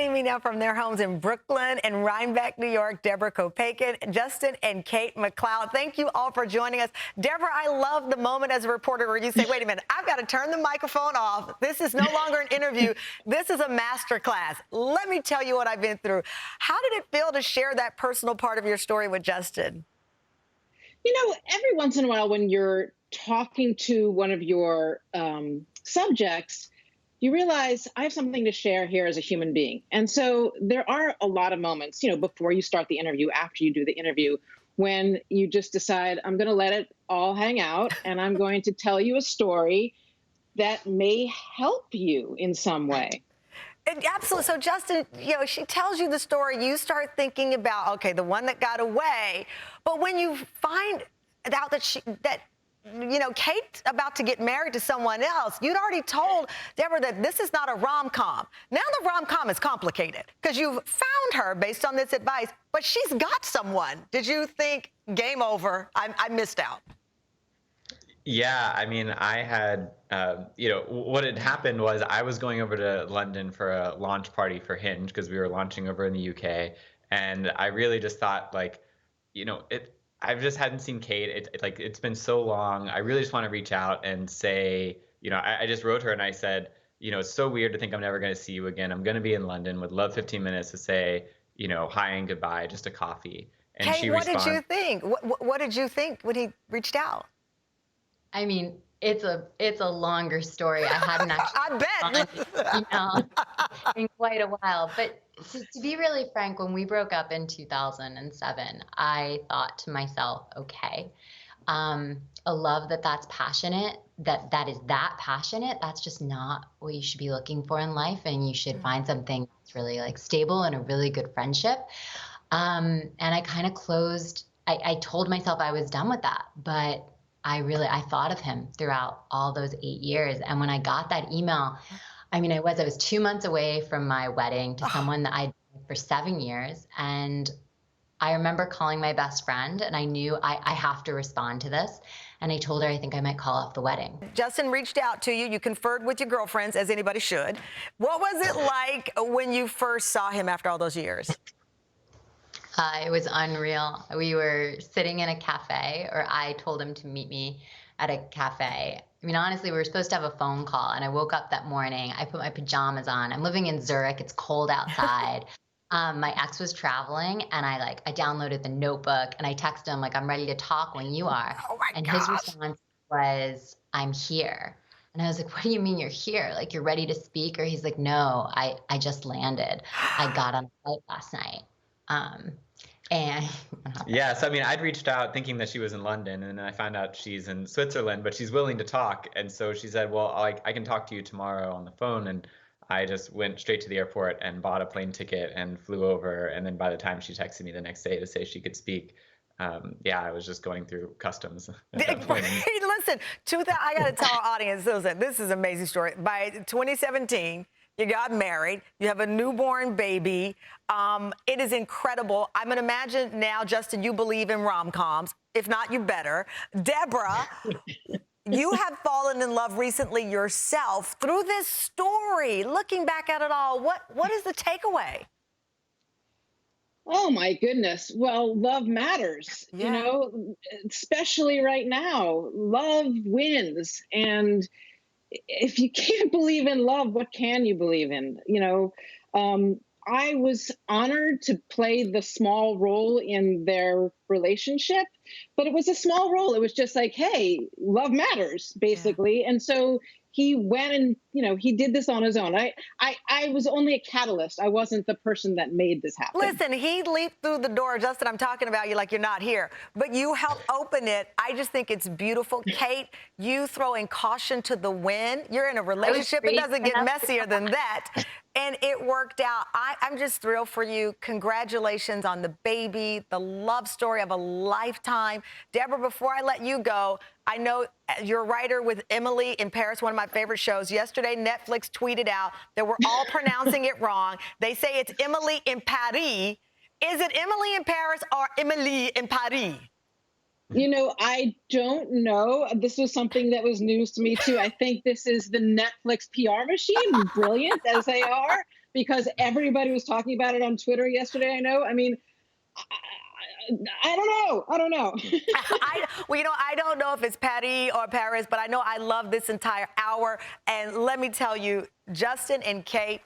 Joining me now from their homes in Brooklyn and Rhinebeck, New York, Deborah Kopakin, Justin and Kate McLeod. Thank you all for joining us. Deborah, I love the moment as a reporter where you say, wait a minute, I've got to turn the microphone off. This is no longer an interview. This is a master class. Let me tell you what I've been through. How did it feel to share that personal part of your story with Justin? Every once in a while when you're talking to one of your subjects, you realize I have something to share here as a human being. And so there are a lot of moments, before you start the interview, after you do the interview, when you just decide, I'm going to let it all hang out and I'm going to tell you a story that may help you in some way. Absolutely. So, Justin, she tells you the story. You start thinking about, okay, the one that got away. But when you find out that Kate's about to get married to someone else, you'd already told Deborah that this is not a rom-com. Now the rom-com is complicated because you've found her based on this advice, but she's got someone. Did you think, game over, I missed out? Yeah, I mean, I had, what had happened was I was going over to London for a launch party for Hinge because we were launching over in the UK. And I really just thought, I just hadn't seen Kate. It's been so long. I really just want to reach out and say, I just wrote her and I said, it's so weird to think I'm never going to see you again. I'm going to be in London. Would love 15 minutes to say, hi and goodbye, just a coffee. And Kate, she what did you think? What did you think when he reached out? I mean, it's a longer story. I hadn't actually I bet. in quite a while. But to be really frank, when we broke up in 2007, I thought to myself, okay, a love that's passionate, that is that passionate, that's just not what you should be looking for in life. And you should find something that's really stable and a really good friendship. And I kind of closed, I told myself I was done with that, but I thought of him throughout all those 8 years. And when I got that email, I was 2 months away from my wedding to someone that I'd known for 7 years. And I remember calling my best friend and I knew I have to respond to this. And I told her I think I might call off the wedding. Justin reached out to you. You conferred with your girlfriends, as anybody should. What was it like when you first saw him after all those years? It was unreal. We were sitting in a cafe, or I told him to meet me at a cafe. I mean, honestly, we were supposed to have a phone call, and I woke up that morning. I put my pajamas on. I'm living in Zurich. It's cold outside. My ex was traveling, and I downloaded the notebook, and I texted him, I'm ready to talk when you are. Oh my and gosh. His response was, I'm here. And I was like, what do you mean you're here? You're ready to speak? Or he's like, no, I just landed. I got on a flight last night. And yeah, so I'd reached out thinking that she was in London, and then I found out she's in Switzerland, but she's willing to talk. And so she said, well, I can talk to you tomorrow on the phone. And I just went straight to the airport and bought a plane ticket and flew over. And then by the time she texted me the next day to say she could speak, I was just going through customs. Listen, I got to tell our audience, this is an amazing story. By 2017, you got married. You have a newborn baby. It is incredible. I'm going to imagine now, Justin, you believe in rom-coms. If not, you better. Deborah, you have fallen in love recently yourself through this story. Looking back at it all, what is the takeaway? Oh, my goodness. Well, love matters, especially right now. Love wins. And if you can't believe in love, what can you believe in? I was honored to play the small role in their relationship, but it was a small role. It was just hey, love matters, basically. Yeah. And so he went and, he did this on his own. I was only a catalyst. I wasn't the person that made this happen. Listen, he leaped through the door. Justin, I'm talking about you like you're not here, but you helped open it. I just think it's beautiful. Kate, you throwing caution to the wind. You're in a relationship. It doesn't get messier than that. And it worked out. I'm just thrilled for you. Congratulations on the baby, the love story of a lifetime. Deborah, before I let you go, I know you're a writer with Emily in Paris, one of my favorite shows. Yesterday, Netflix tweeted out that we're all pronouncing it wrong. They say it's Emily in Paris. Is it Emily in Paris or Emily in Paris? I don't know. This was something that was news to me, too. I think this is the Netflix PR machine, brilliant as they are. because everybody was talking about it on Twitter yesterday. I know. I mean, I don't know. I don't know. Well, you know, I don't know if it's Patty or Paris, but I know I love this entire hour. And let me tell you, Justin and Kate,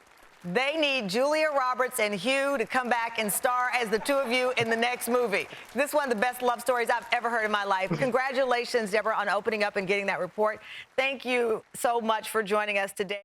they need Julia Roberts and Hugh to come back and star as the two of you in the next movie. This is one of the best love stories I've ever heard in my life. Congratulations, Deborah, on opening up and getting that report. Thank you so much for joining us today.